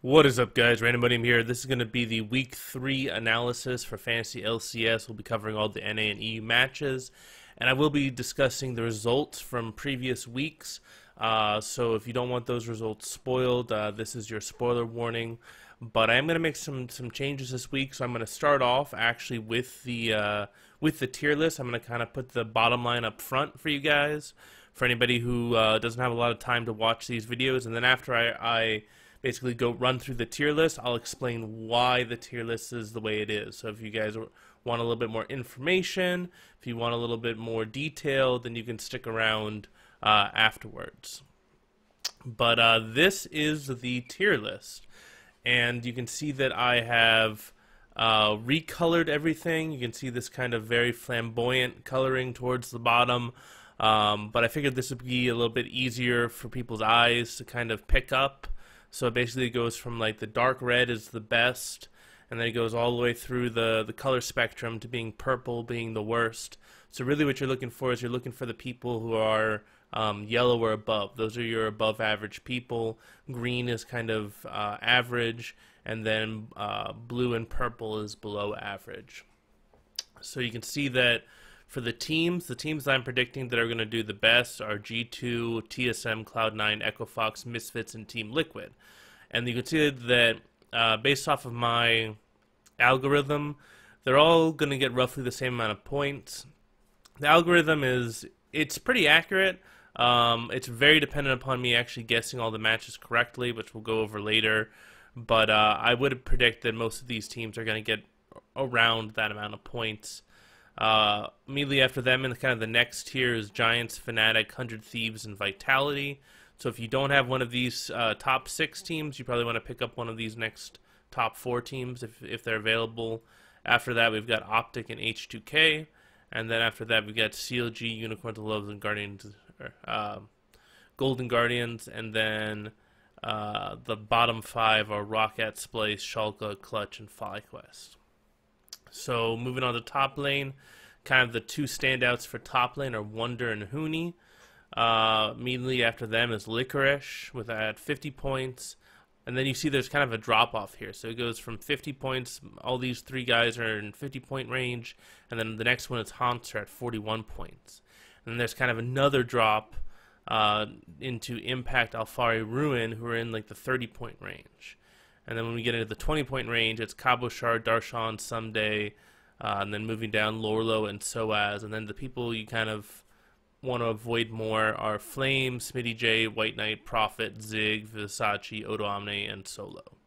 What is up, guys? Random Buddy here. This is going to be the Week 3 analysis for Fantasy LCS. We'll be covering all the NA and EU matches, and I will be discussing the results from previous weeks. So if you don't want those results spoiled, this is your spoiler warning. But I am going to make some changes this week, so I'm going to start off actually with the tier list. I'm going to kind of put the bottom line up front for you guys, for anybody who doesn't have a lot of time to watch these videos, and then after I basically go run through the tier list, I'll explain why the tier list is the way it is. So if you guys want a little bit more information, if you want a little bit more detail, then you can stick around afterwards. But this is the tier list, and you can see that I have recolored everything. You can see this kind of very flamboyant coloring towards the bottom, but I figured this would be a little bit easier for people's eyes to kind of pick up. So basically it goes from like the dark red is the best, and then it goes all the way through the color spectrum to being purple being the worst. So really what you're looking for is you're looking for the people who are yellow or above. Those are your above average people. Green is kind of average, and then blue and purple is below average. So you can see that for the teams that I'm predicting that are going to do the best are G2, TSM, Cloud9, Echo Fox, Misfits, and Team Liquid. And you can see that based off of my algorithm, they're all going to get roughly the same amount of points. The algorithm it's pretty accurate. It's very dependent upon me actually guessing all the matches correctly, which we'll go over later. But I would predict that most of these teams are going to get around that amount of points. Immediately after them, in kind of the next tier is Giants, Fnatic, 100 Thieves, and Vitality. So if you don't have one of these top 6 teams, you probably want to pick up one of these next top 4 teams if they're available. After that, we've got Optic and H2K, and then after that, we've got CLG, Unicorns, Loves, and Guardians, Golden Guardians, and then the bottom 5 are Roccat, Splice, Schalke, Clutch, and FlyQuest. So moving on to top lane, kind of the two standouts for top lane are Wonder and Huni. Immediately after them is Licorice at 50 points. And then you see there's kind of a drop off here. So it goes from 50 points, all these 3 guys are in 50-point range. And then the next one is Haunter at 41 points. And then there's kind of another drop into Impact, Alfari, Ruin, who are in like the 30-point range. And then when we get into the 20-point range, it's Cabochard, Darshan, Someday, and then moving down Lorlo and Soaz. And then the people you kind of want to avoid more are Flame, Smitty J, White Knight, Prophet, Zig, Versace, Odo Omni, and Solo.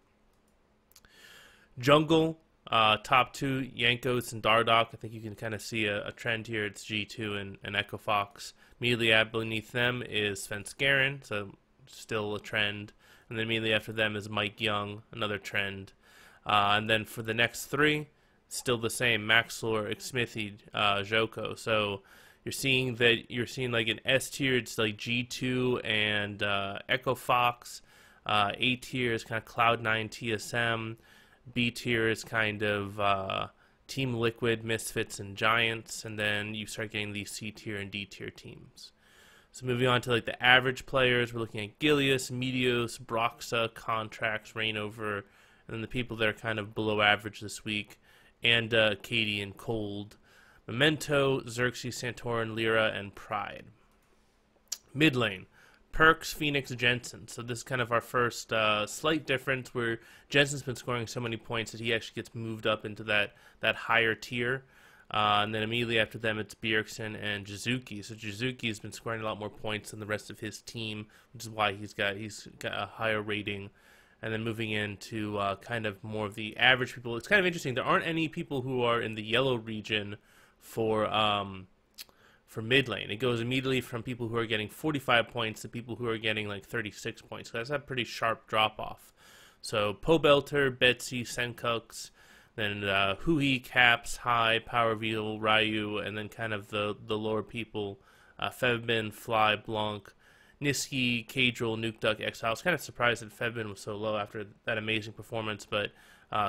Jungle, top 2, Yankos and Dardoch. I think you can kind of see a trend here. It's G2 and Echo Fox. Immediately beneath them is Svenskeren, so still a trend. And then immediately after them is Mike Young, another trend. And then for the next 3, still the same, Maxlor, Xmithy, Joko. So you're seeing like an S tier, it's like G2 and Echo Fox. A tier is kind of Cloud9, TSM. B tier is kind of Team Liquid, Misfits, and Giants. And then you start getting these C tier and D tier teams. So moving on to like the average players, we're looking at Gilius, Meteos, Broxa, Contracts, Reignover, and then the people that are kind of below average this week, and Katie and Cold, Memento, Xerxes, Santorin, Lyra, and Pride. Mid lane, Perks, Phoenix, Jensen. So this is kind of our first slight difference where Jensen's been scoring so many points that he actually gets moved up into that higher tier. And then immediately after them, it's Bjergsen and Jizuki. So Jizuki has been scoring a lot more points than the rest of his team, which is why he's got a higher rating. And then moving into kind of more of the average people, it's kind of interesting. There aren't any people who are in the yellow region for mid lane. It goes immediately from people who are getting 45 points to people who are getting like 36 points. So that's a pretty sharp drop off. So Pobelter, Betsy, Senkux, then Hui, Caps, High, Power Wheel, Ryu, and then kind of the lower people, Febin, Fly, Blanc, Niski, Cadril, Nuke Duck, Exile. I was kind of surprised that Febin was so low after that amazing performance, but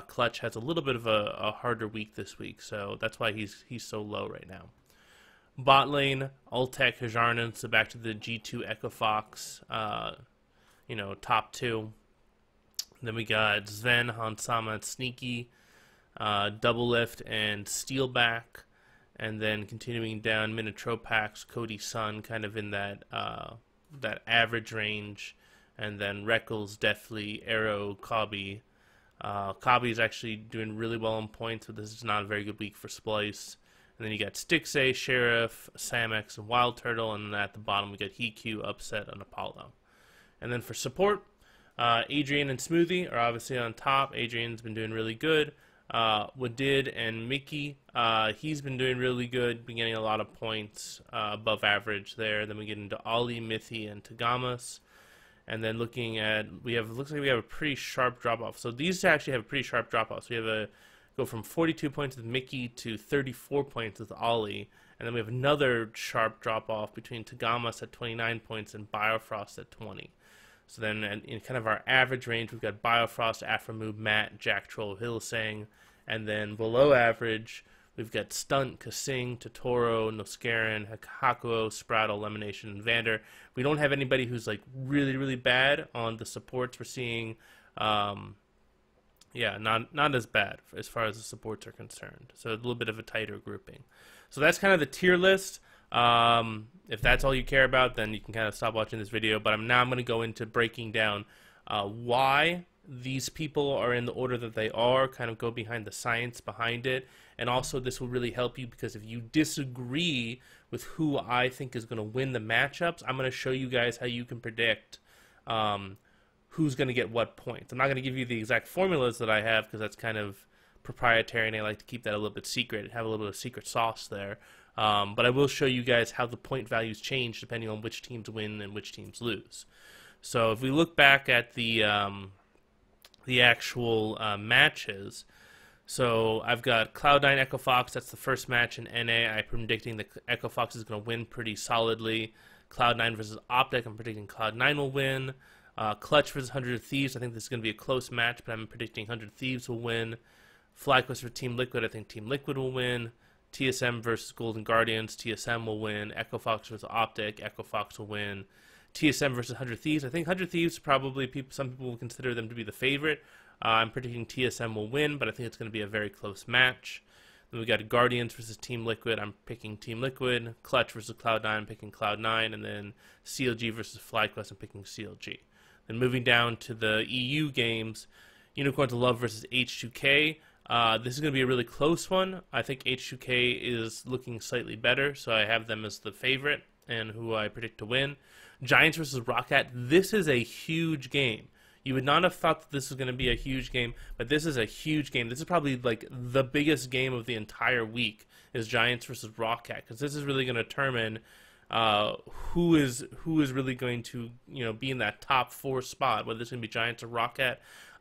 Clutch has a little bit of a harder week this week, so that's why he's so low right now. Bot lane, Ultek, Hajarnan, so back to the G2 Echo Fox, top 2. Then we got Sven, Hansama, and Sneaky, Double Lift, and Steelback. And then continuing down, Minotropax, Cody Sun, kind of in that that average range. And then Reckles, Deathly, Arrow, Cobby. Cobby is actually doing really well on points, but this is not a very good week for Splice. And then you got Stixay, Sheriff, Samex, and Wild Turtle. And then at the bottom, we got Hiku, Upset, and Apollo. And then for support, Adrian and Smoothie are obviously on top. Adrian's been doing really good. Wadid and Mickey, he's been doing really good, been getting a lot of points, above average there. Then we get into Ollie, Mithy, and Tagamas. And then looking at, looks like we have a pretty sharp drop-off. So these actually have a pretty sharp drop-off. So we have go from 42 points with Mickey to 34 points with Ollie. And then we have another sharp drop-off between Tagamas at 29 points and Biofrost at 20. So then in kind of our average range, we've got Biofrost, Afromove, Matt, Jack Troll, Hillsang. And then below average, we've got Stunt, Kasing, Totoro, Noskaran, Hakuo, Spraddle, Lemonation, and Vander. We don't have anybody who's like really, really bad on the supports. We're seeing, not as bad as far as the supports are concerned. So a little bit of a tighter grouping. So that's kind of the tier list. If that's all you care about, then you can kind of stop watching this video. But I'm going to go into breaking down why these people are in the order that they are, kind of go behind the science behind it. And also this will really help you, because if you disagree with who I think is going to win the matchups, I'm going to show you guys how you can predict who's going to get what points. I'm not going to give you the exact formulas that I have, because that's kind of proprietary, and I like to keep that a little bit secret and have a little bit of secret sauce there. But I will show you guys how the point values change depending on which teams win and which teams lose. So if we look back at the actual matches, so I've got Cloud9 Echo Fox. That's the first match in NA. I'm predicting that Echo Fox is going to win pretty solidly. Cloud9 versus Optic. I'm predicting Cloud9 will win. Clutch versus 100 Thieves. I think this is going to be a close match, but I'm predicting 100 Thieves will win. FlyQuest for Team Liquid. I think Team Liquid will win. TSM versus Golden Guardians. TSM will win. Echo Fox versus Optic. Echo Fox will win. TSM versus 100 Thieves. I think 100 Thieves probably some people will consider them to be the favorite. I'm predicting TSM will win, but I think it's going to be a very close match. Then we got Guardians versus Team Liquid. I'm picking Team Liquid. Clutch versus Cloud9. I'm picking Cloud9. And then CLG versus FlyQuest. I'm picking CLG. Then moving down to the EU games, Unicorns of Love versus H2K. This is going to be a really close one. I think H2K is looking slightly better, so I have them as the favorite and who I predict to win. Giants versus Roccat. This is a huge game. You would not have thought that this was going to be a huge game, but this is a huge game. This is probably like the biggest game of the entire week, is Giants versus Roccat, because this is really going to determine who is really going to be in that top 4 spot, whether it's going to be Giants or Roccat.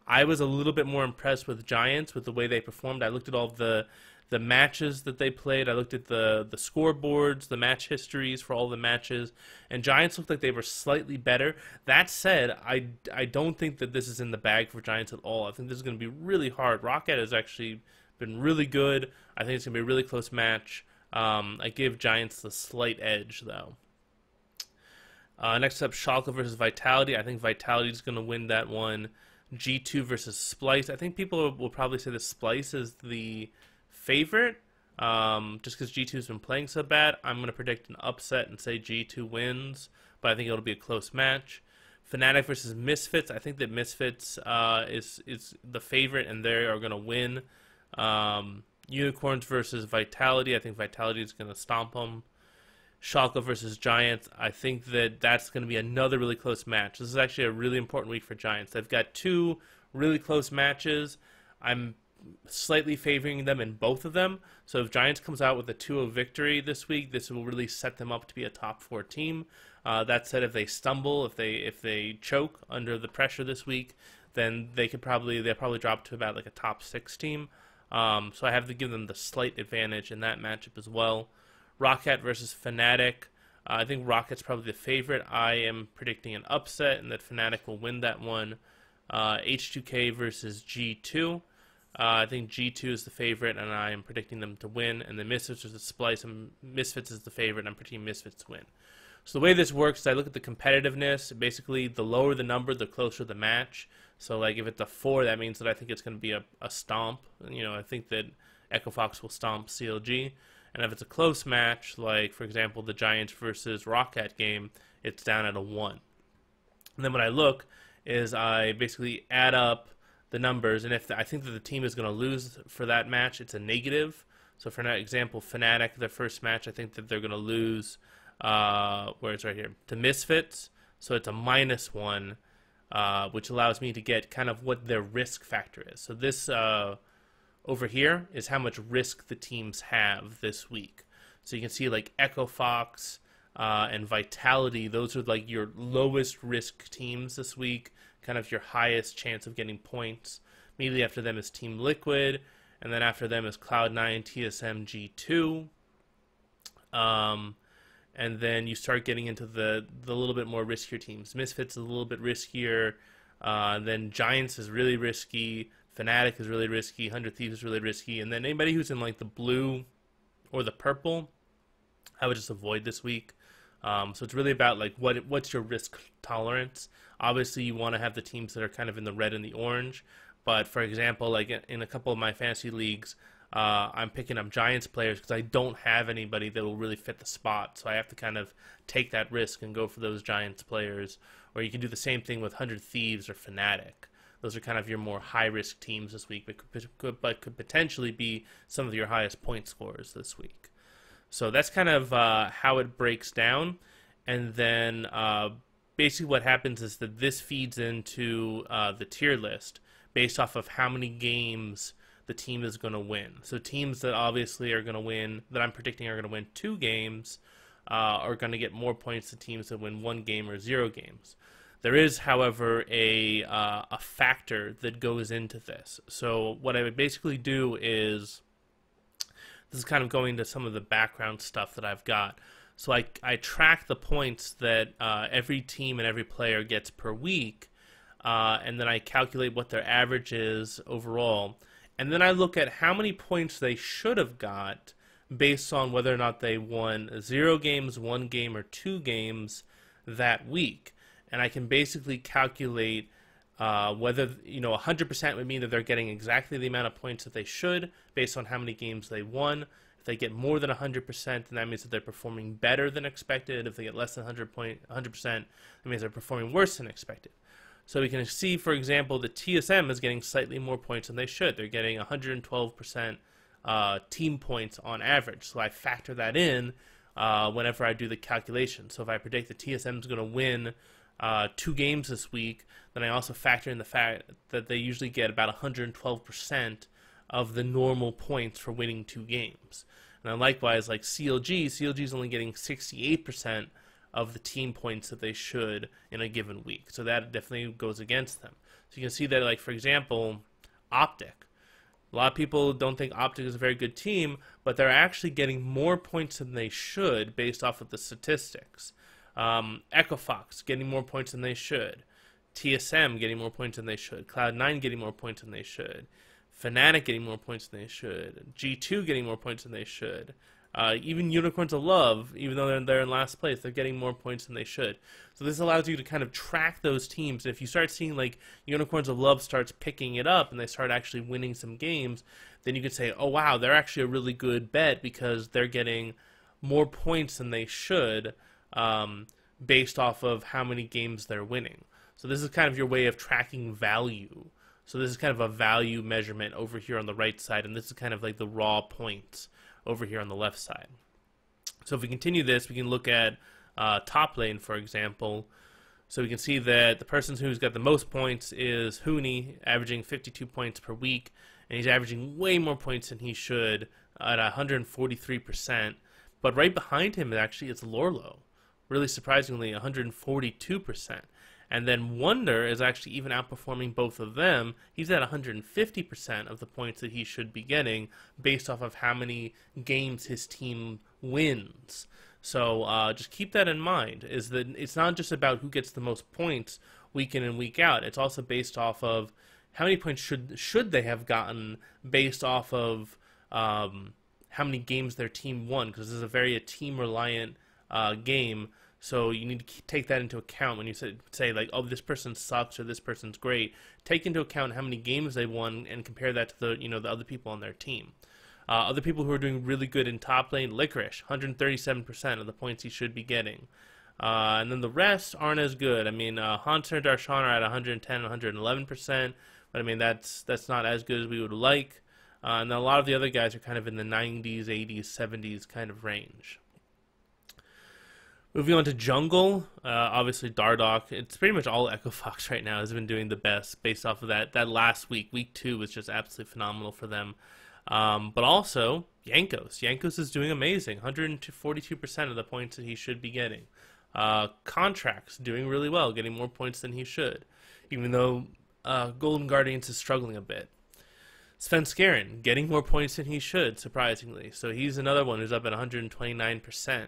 I was a little bit more impressed with Giants, with the way they performed. I looked at all the matches that they played. I looked at the scoreboards, the match histories for all the matches, and Giants looked like they were slightly better. That said, I don't think that this is in the bag for Giants at all. I think this is going to be really hard. Roccat has actually been really good. I think it's going to be a really close match. I give Giants the slight edge, though. Next up, Schalke versus Vitality. I think Vitality is going to win that one. G2 versus Splice. I think people will probably say that Splice is the favorite, just because G2 has been playing so bad. I'm going to predict an upset and say G2 wins, but I think it'll be a close match. Fnatic versus Misfits. I think that Misfits is the favorite, and they are going to win. Unicorns versus Vitality. I think Vitality is going to stomp them. Schalke versus Giants. I think that that's going to be another really close match. This is actually a really important week for Giants. They've got 2 really close matches. I'm slightly favoring them in both of them. So if Giants comes out with a 2-0 victory this week, this will really set them up to be a top 4 team. That said, if they stumble, if they choke under the pressure this week, then they'll probably drop to about like a top 6 team. So I have to give them the slight advantage in that matchup as well. Roccat versus Fnatic. I think Rocket's probably the favorite. I am predicting an upset and that Fnatic will win that one. H2K versus G2. I think G2 is the favorite, and I am predicting them to win. And the Misfits versus Splice. Misfits is the favorite, and I'm predicting Misfits to win. So the way this works is I look at the competitiveness. Basically, the lower the number, the closer the match. So like if it's a 4, that means that I think it's going to be a stomp. You know, I think that Echo Fox will stomp CLG. And if it's a close match, like for example the Giants versus Rocket game, it's down at a 1. And then what I look is I basically add up the numbers, and if I think that the team is going to lose for that match, it's a negative. So for example, Fnatic, their first match, I think that they're going to lose, where it's right here, to Misfits. So it's a -1, which allows me to get kind of what their risk factor is. So this over here is how much risk the teams have this week. So you can see like Echo Fox and Vitality, those are like your lowest risk teams this week, kind of your highest chance of getting points. Immediately after them is Team Liquid, and then after them is Cloud9, TSM, G2. And then you start getting into the little bit more riskier teams. Misfits is a little bit riskier. Then Giants is really risky. Fnatic is really risky. 100 Thieves is really risky. And then anybody who's in like the blue or the purple, I would just avoid this week. So it's really about like what's your risk tolerance. Obviously, you want to have the teams that are kind of in the red and the orange. But for example, like in a couple of my fantasy leagues, I'm picking up Giants players because I don't have anybody that will really fit the spot. So I have to kind of take that risk and go for those Giants players. Or you can do the same thing with 100 Thieves or Fnatic. Those are kind of your more high-risk teams this week, but could potentially be some of your highest point scorers this week. So that's kind of how it breaks down. And then basically what happens is that this feeds into the tier list based off of how many games the team is going to win. So teams that obviously are going to win, that I'm predicting are going to win 2 games, are going to get more points than teams that win 1 game or 0 games. There is, however, a factor that goes into this. So what I would basically do is, this is kind of going to some of the background stuff that I've got. So I track the points that every team and every player gets per week, and then I calculate what their average is overall. And then I look at how many points they should have got based on whether or not they won 0 games, 1 game, or 2 games that week. And I can basically calculate whether, 100% would mean that they're getting exactly the amount of points that they should based on how many games they won. If they get more than 100%, then that means that they're performing better than expected. If they get less than 100%, that means they're performing worse than expected. So we can see, for example, that TSM is getting slightly more points than they should. They're getting 112% team points on average. So I factor that in whenever I do the calculation. So if I predict that TSM is going to win 2 games this week, then I also factor in the fact that they usually get about 112% of the normal points for winning 2 games. And then likewise, like CLG is only getting 68% of the team points that they should in a given week. So that definitely goes against them. So you can see that, like, for example, Optic. A lot of people don't think Optic is a very good team, but they're actually getting more points than they should based off of the statistics. Echo Fox getting more points than they should. TSM getting more points than they should. Cloud9 getting more points than they should. Fnatic getting more points than they should. G2 getting more points than they should. Even Unicorns of Love, even though they're in last place, they're getting more points than they should. So this allows you to kind of track those teams. And if you start seeing like Unicorns of Love starts picking it up and they start actually winning some games, then you can say, oh wow, they're actually a really good bet because they're getting more points than they should based off of how many games they're winning. So this is kind of your way of tracking value. So this is kind of a value measurement over here on the right side, and this is kind of like the raw points over here on the left side. So if we continue this, we can look at top lane, for example. So we can see that the person who's got the most points is Huni, averaging 52 points per week, and he's averaging way more points than he should at 143%. But right behind him, actually, it's Lorlo. Really surprisingly, 142%. And then Wonder is actually even outperforming both of them. He's at 150% of the points that he should be getting based off of how many games his team wins. So just keep that in mind, is that it's not just about who gets the most points week in and week out. It's also based off of how many points should they have gotten based off of how many games their team won, because this is a very team-reliant game. So you need to take that into account when you say like, oh, this person sucks or this person's great. Take into account how many games they won and compare that to the other people on their team. Other people who are doing really good in top lane, Licorice, 137% of the points he should be getting. And then the rest aren't as good. I mean, Hunter and Darshan are at 110, 111%, but I mean that's not as good as we would like. And then a lot of the other guys are kind of in the 90s, 80s, 70s kind of range. Moving on to jungle, obviously Dardoch. It's pretty much all Echo Fox right now has been doing the best based off of that last week. Week 2 was just absolutely phenomenal for them. But also Jankos. Jankos is doing amazing, 142% of the points that he should be getting. Contracts doing really well, getting more points than he should, even though Golden Guardians is struggling a bit. Svenskeren getting more points than he should, surprisingly. So he's another one who's up at 129%.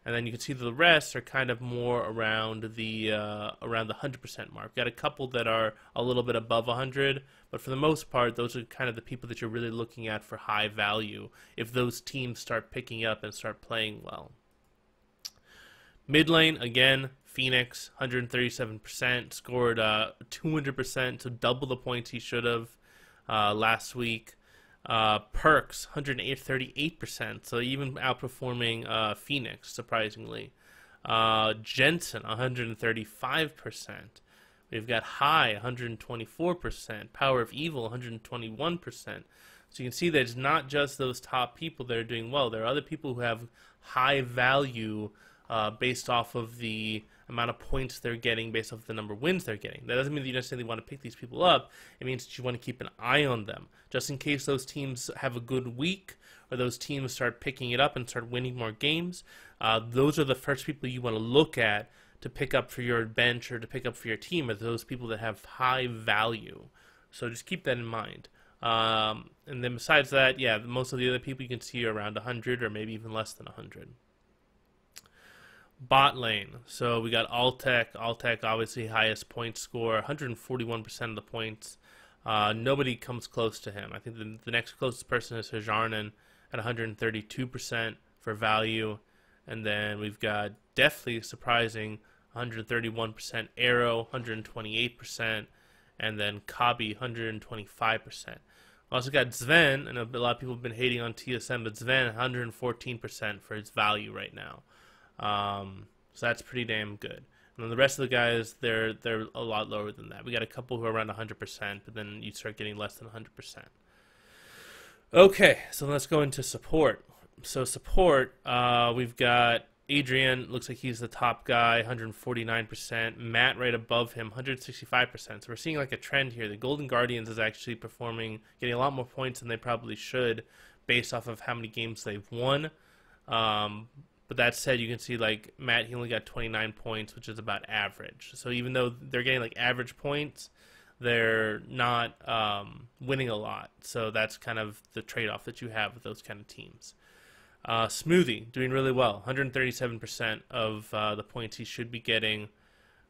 And then you can see the rest are kind of more around the 100% mark. Got a couple that are a little bit above 100, but for the most part, those are kind of the people that you're really looking at for high value if those teams start picking up and start playing well. Mid lane, again, Phoenix, 137%, scored 200%, so double the points he should have last week. Perks, 138%, so even outperforming Phoenix, surprisingly. Jensen, 135%. We've got High, 124%. Power of Evil, 121%. So you can see that it's not just those top people that are doing well. There are other people who have high value based off of the amount of points they're getting, based off the number of wins they're getting. That doesn't mean that you necessarily want to pick these people up. It means that you want to keep an eye on them, just in case those teams have a good week or those teams start picking it up and start winning more games. Those are the first people you want to look at to pick up for your bench or to pick up for your team, are those people that have high value. So just keep that in mind. And then besides that, yeah, most of the other people you can see are around 100 or maybe even less than 100. Bot lane. So we got Altec. Altec obviously highest point score, 141% of the points. Nobody comes close to him. I think the next closest person is Hajarnan at 132% for value. And then we've got definitely surprising 131% Arrow, 128%, and then Kabi, 125%. Also got Zven, and a lot of people have been hating on TSM, but Zven, 114% for his value right now. So that's pretty damn good. And then the rest of the guys, they're a lot lower than that. We got a couple who are around 100%, but then you start getting less than 100%. Okay, so let's go into support. So support, we've got Adrian, looks like he's the top guy, 149%. Matt right above him, 165%. So we're seeing like a trend here. The Golden Guardians is actually performing, getting a lot more points than they probably should based off of how many games they've won. But that said, you can see like Matt, he only got 29 points, which is about average. So even though they're getting like average points, they're not winning a lot. So that's kind of the trade-off that you have with those kind of teams. Smoothie, doing really well. 137% of the points he should be getting.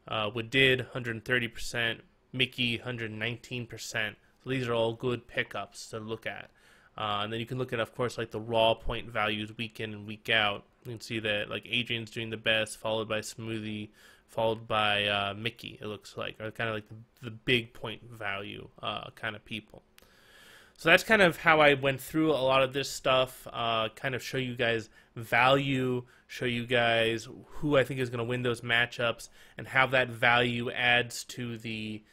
Wadid, 130%. Mickey, 119%. So these are all good pickups to look at. And then you can look at, of course, like the raw point values week in and week out. You can see that like Adrian's doing the best, followed by Smoothie, followed by Mickey, it looks like, or kind of like the big point value kind of people. So that's kind of how I went through a lot of this stuff, kind of show you guys value, show you guys who I think is going to win those matchups, and how that value adds to the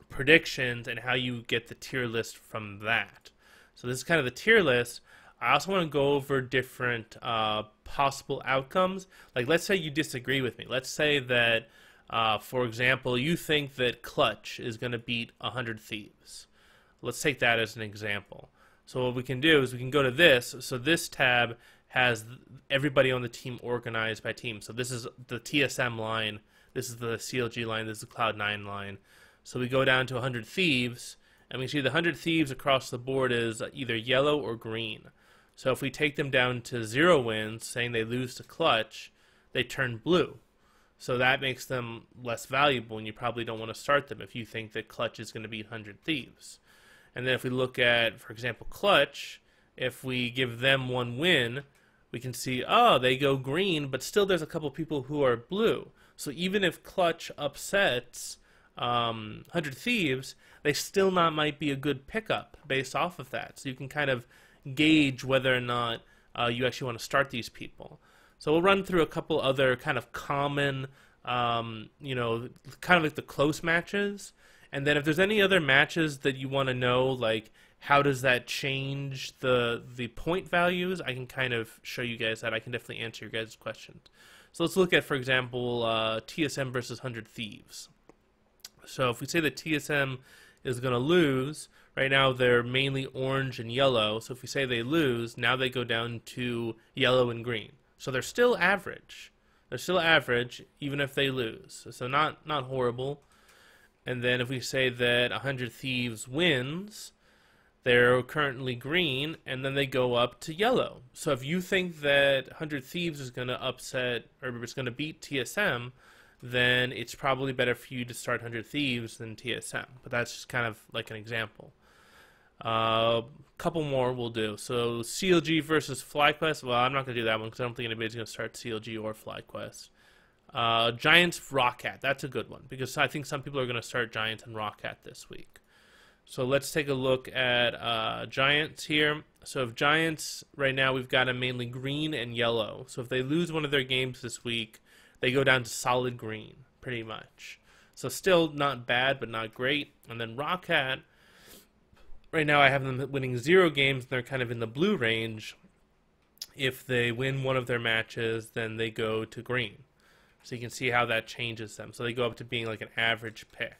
predictions and how you get the tier list from that. So this is kind of the tier list. I also want to go over different possible outcomes. Like, let's say you disagree with me. Let's say that, for example, you think that Clutch is going to beat 100 Thieves. Let's take that as an example. So what we can do is we can go to this. So this tab has everybody on the team organized by team. So this is the TSM line. This is the CLG line. This is the Cloud9 line. So we go down to 100 Thieves, and we see the 100 Thieves across the board is either yellow or green. So if we take them down to 0 wins, saying they lose to Clutch, they turn blue. So that makes them less valuable, and you probably don't want to start them if you think that Clutch is going to beat 100 Thieves. And then if we look at, for example, Clutch, if we give them 1 win, we can see, oh, they go green, but still there's a couple people who are blue. So even if Clutch upsets 100 Thieves, they still not might be a good pickup based off of that. So you can kind of gauge whether or not you actually want to start these people. So we'll run through a couple other kind of common, you know, kind of like the close matches. And then if there's any other matches that you want to know, like how does that change the point values, I can kind of show you guys that. I can definitely answer your guys' questions. So let's look at, for example, TSM versus 100 Thieves. So if we say that TSM is going to lose, right now they're mainly orange and yellow. So if we say they lose, now they go down to yellow and green. So they're still average. They're still average even if they lose. So not horrible. And then if we say that 100 Thieves wins, they're currently green, and then they go up to yellow. So if you think that 100 Thieves is going to upset, or it's going to beat TSM, then it's probably better for you to start 100 Thieves than TSM. But that's just kind of like an example. Couple more we'll do. So CLG versus FlyQuest. Well, I'm not going to do that one because I don't think anybody's going to start CLG or FlyQuest. Giants Rockcat. That's a good one because I think some people are going to start Giants and Rockcat this week. So let's take a look at Giants here. So if Giants, right now we've got them mainly green and yellow. So if they lose one of their games this week, they go down to solid green, pretty much. So still not bad, but not great. And then Rockcat, right now I have them winning 0 games, and they're kind of in the blue range. If they win one of their matches, then they go to green. So you can see how that changes them. So they go up to being like an average pick.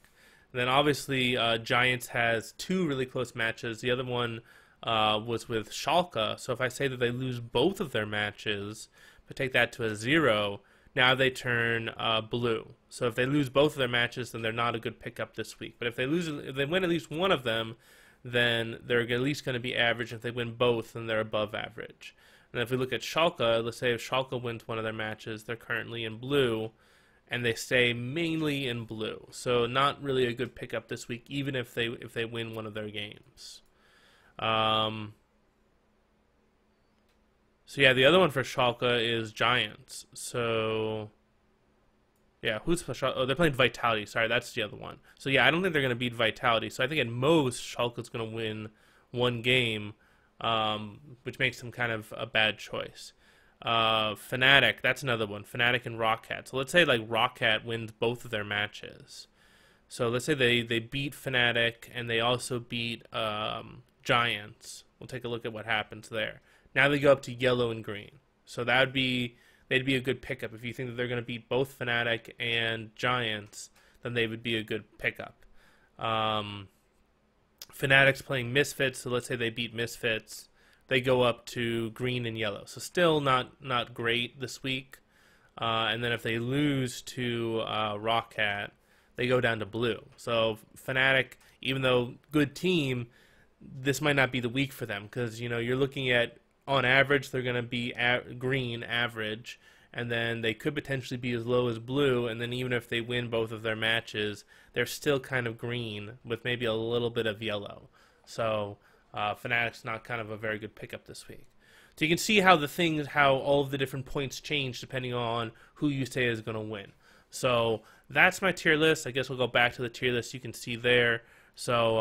And then obviously Giants has 2 really close matches. The other one was with Schalke. So if I say that they lose both of their matches, but take that to a 0, now they turn blue. So if they lose both of their matches, then they're not a good pickup this week. But if they win at least one of them, then they're at least going to be average. If they win both, then they're above average. And if we look at Schalke, let's say if Schalke wins one of their matches, they're currently in blue, and they stay mainly in blue. So not really a good pickup this week, even if they win one of their games. So yeah, the other one for Schalke is Giants. So yeah, who's Schalke? Oh, they're playing Vitality. Sorry, that's the other one. So yeah, I don't think they're going to beat Vitality. So I think at most Schalke's going to win one game, which makes them kind of a bad choice. Fnatic, that's another one. Fnatic and Rockcat. So let's say like Rockcat wins both of their matches. So let's say they beat Fnatic and they also beat Giants. We'll take a look at what happens there. Now they go up to yellow and green. So they'd be a good pickup. If you think that they're going to beat both Fnatic and Giants, then they would be a good pickup. Fnatic's playing Misfits, so let's say they beat Misfits. They go up to green and yellow. So still not great this week. And then if they lose to Rockcat, they go down to blue. So Fnatic, even though good team, this might not be the week for them because, you know, you're looking at, on average, they're going to be green average, and then they could potentially be as low as blue, and then even if they win both of their matches, they're still kind of green with maybe a little bit of yellow. So Fnatic's not kind of a very good pickup this week. So you can see how how all of the different points change depending on who you say is going to win. So that's my tier list. I guess we'll go back to the tier list you can see there. So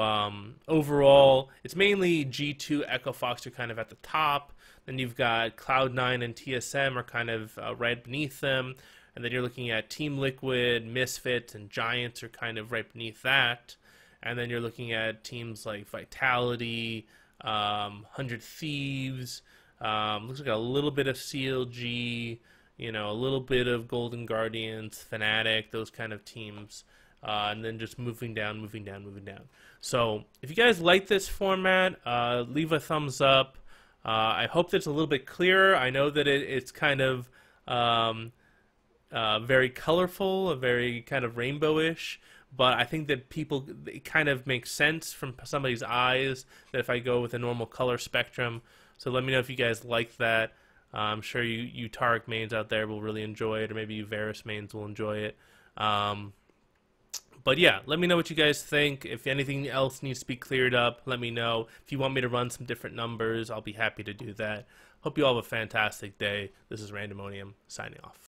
overall, it's mainly G2, Echo Fox are kind of at the top. Then you've got Cloud9 and TSM are kind of right beneath them. And then you're looking at Team Liquid, Misfits, and Giants are kind of right beneath that. And then you're looking at teams like Vitality, 100 Thieves, looks like a little bit of CLG, you know, a little bit of Golden Guardians, Fnatic, those kind of teams. And then just moving down, moving down, moving down. So if you guys like this format, leave a thumbs up. I hope that's a little bit clearer. I know that it's kind of very colorful, very kind of rainbowish, but I think that it kind of makes sense from somebody's eyes that if I go with a normal color spectrum. So let me know if you guys like that. I'm sure you Taric mains out there will really enjoy it, or maybe you Varus mains will enjoy it. But yeah, let me know what you guys think. If anything else needs to be cleared up, let me know. If you want me to run some different numbers, I'll be happy to do that. Hope you all have a fantastic day. This is Randomonium signing off.